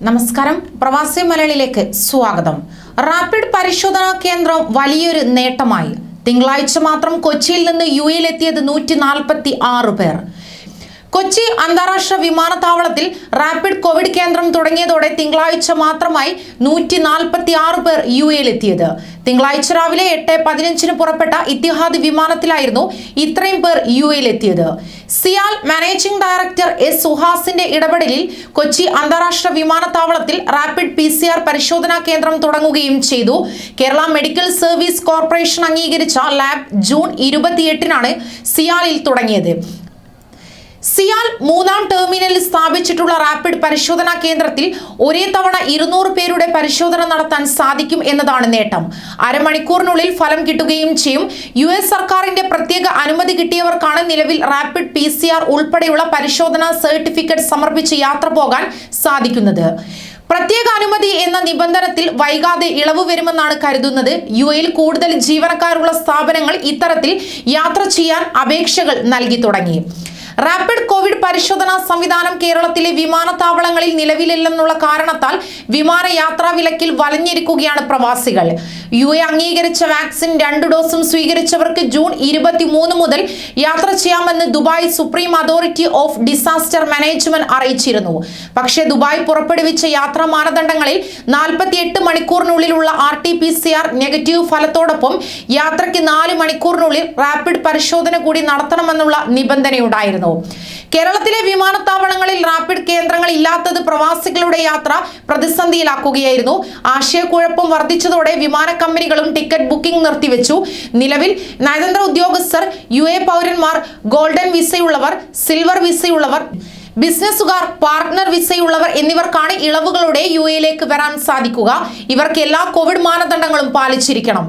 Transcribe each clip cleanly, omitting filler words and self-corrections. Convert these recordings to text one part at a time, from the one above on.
നമസ്കാരം, പ്രവാസി മലയാളിയിലേക്ക് സ്വാഗതം. റാപ്പിഡ് പരിശോധനാ കേന്ദ്രം വലിയൊരു നേട്ടമായി. തിങ്കളാഴ്ച മാത്രം കൊച്ചിയിൽ നിന്ന് യുഎഇയിലെത്തിയത് 146 പേർ. കൊച്ചി അന്താരാഷ്ട്ര വിമാനത്താവളത്തിൽ റാപ്പിഡ് കോവിഡ് കേന്ദ്രം തുടങ്ങിയതോടെ തിങ്കളാഴ്ച മാത്രമായി 146 പേർ യുഎഇയിലെത്തിയത്. തിങ്കളാഴ്ച രാവിലെ 8:15 പുറപ്പെട്ട ഇത്തിഹാദ് വിമാനത്തിലായിരുന്നു ഇത്രയും പേർ യുഎഇയിലെത്തിയത്. സിയാൽ മാനേജിംഗ് ഡയറക്ടർ എസ് സുഹാസിന്റെ ഇടപെടലിൽ കൊച്ചി അന്താരാഷ്ട്ര വിമാനത്താവളത്തിൽ റാപ്പിഡ് PCR പരിശോധനാ കേന്ദ്രം തുടങ്ങുകയും ചെയ്തു. കേരള മെഡിക്കൽ സർവീസ് കോർപ്പറേഷൻ അംഗീകരിച്ച ലാബ് ജൂൺ 28-നാണ് സിയാലിൽ തുടങ്ങിയത്. സിയാൽ 3-ാം ടെർമിനലിൽ സ്ഥാപിച്ചിട്ടുള്ള റാപ്പിഡ് പരിശോധനാ കേന്ദ്രത്തിൽ ഒരേ തവണ 200 പേരുടെ പരിശോധന നടത്താൻ സാധിക്കും എന്നതാണ് നേട്ടം. അരമണിക്കൂറിനുള്ളിൽ ഫലം കിട്ടുകയും ചെയ്യും. US സർക്കാരിന്റെ പ്രത്യേക അനുമതി കിട്ടിയവർക്കാണ് നിലവിൽ റാപ്പിഡ് PCR ഉൾപ്പെടെയുള്ള പരിശോധനാ സർട്ടിഫിക്കറ്റ് സമർപ്പിച്ച് യാത്ര പോകാൻ സാധിക്കുന്നത്. പ്രത്യേക അനുമതി എന്ന നിബന്ധനത്തിൽ വൈകാതെ ഇളവ് വരുമെന്നാണ് കരുതുന്നത്. യുഎഇയിൽ കൂടുതൽ ജീവനക്കാരുള്ള സ്ഥാപനങ്ങൾ ഇത്തരത്തിൽ യാത്ര ചെയ്യാൻ അപേക്ഷകൾ നൽകി തുടങ്ങി. റാപ്പിഡ് കോവിഡ് പരിശോധനാ സംവിധാനം കേരളത്തിലെ വിമാനത്താവളങ്ങളിൽ നിലവിലില്ലെന്നുള്ള കാരണത്താൽ വിമാനയാത്രാ വിലക്കിൽ വലഞ്ഞിരിക്കുകയാണ് പ്രവാസികൾ. യുഎഇ അംഗീകരിച്ച വാക്സിൻ 2 ഡോസും സ്വീകരിച്ചവർക്ക് ജൂൺ 23 മുതൽ യാത്ര ചെയ്യാമെന്ന് Dubai supreme authority of disaster management അറിയിച്ചിരുന്നു. പക്ഷേ ദുബായ് പുറപ്പെടുവിച്ച യാത്രാ മാനദണ്ഡങ്ങളിൽ 48 മണിക്കൂറിനുള്ളിലുള്ള RT-PCR നെഗറ്റീവ് ഫലത്തോടൊപ്പം യാത്രയ്ക്ക് 4 മണിക്കൂറിനുള്ളിൽ റാപ്പിഡ് പരിശോധന കൂടി നടത്തണമെന്നുള്ള നിബന്ധനയുണ്ടായിരുന്നു. കേരളത്തിലെ വിമാനത്താവളങ്ങളിൽ റാപ്പിഡ് കേന്ദ്രങ്ങൾ ഇല്ലാത്തത് പ്രവാസികളുടെ യാത്ര പ്രതിസന്ധിയിലാക്കുകയായിരുന്നു. ആശയക്കുഴപ്പം വർദ്ധിച്ചതോടെ വിമാന കമ്പനികളും ടിക്കറ്റ് ബുക്കിംഗ് നിർത്തിവെച്ചു. നിലവിൽ നയതന്ത്ര ഉദ്യോഗസ്ഥർ, UAE പൗരന്മാർ, ഗോൾഡൻ വിസയുള്ളവർ, സിൽവർ വിസയുള്ളവർ, ബിസിനസ്സുകാർ, പാർട്ട്ണർ വിസയുള്ളവർ എന്നിവർക്കാണ് ഇളവുകളുടെ യുഎഇയിലേക്ക് വരാൻ സാധിക്കുക. ഇവർക്ക് എല്ലാ കോവിഡ് മാനദണ്ഡങ്ങളും പാലിച്ചിരിക്കണം.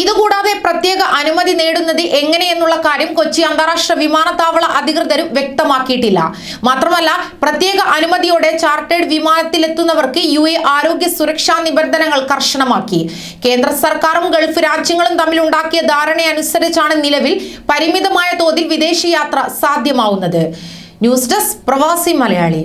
ഇതുകൂടാതെ പ്രത്യേക അനുമതി നേടുന്നത് എങ്ങനെയെന്നുള്ള കാര്യം കൊച്ചി അന്താരാഷ്ട്ര വിമാനത്താവള അധികൃതരും വ്യക്തമാക്കിയിട്ടില്ല. മാത്രമല്ല, പ്രത്യേക അനുമതിയോടെ ചാർട്ടേഡ് വിമാനത്തിലെത്തുന്നവർക്ക് UAE ആരോഗ്യ സുരക്ഷാ നിബന്ധനകൾ കർശനമാക്കി. കേന്ദ്ര സർക്കാരും ഗൾഫ് രാജ്യങ്ങളും തമ്മിലുണ്ടാക്കിയ ധാരണയനുസരിച്ചാണ് നിലവിൽ പരിമിതമായ തോതിൽ വിദേശയാത്ര സാധ്യമാവുന്നത്. ന്യൂസ് ഡെസ്ക്, പ്രവാസി മലയാളി.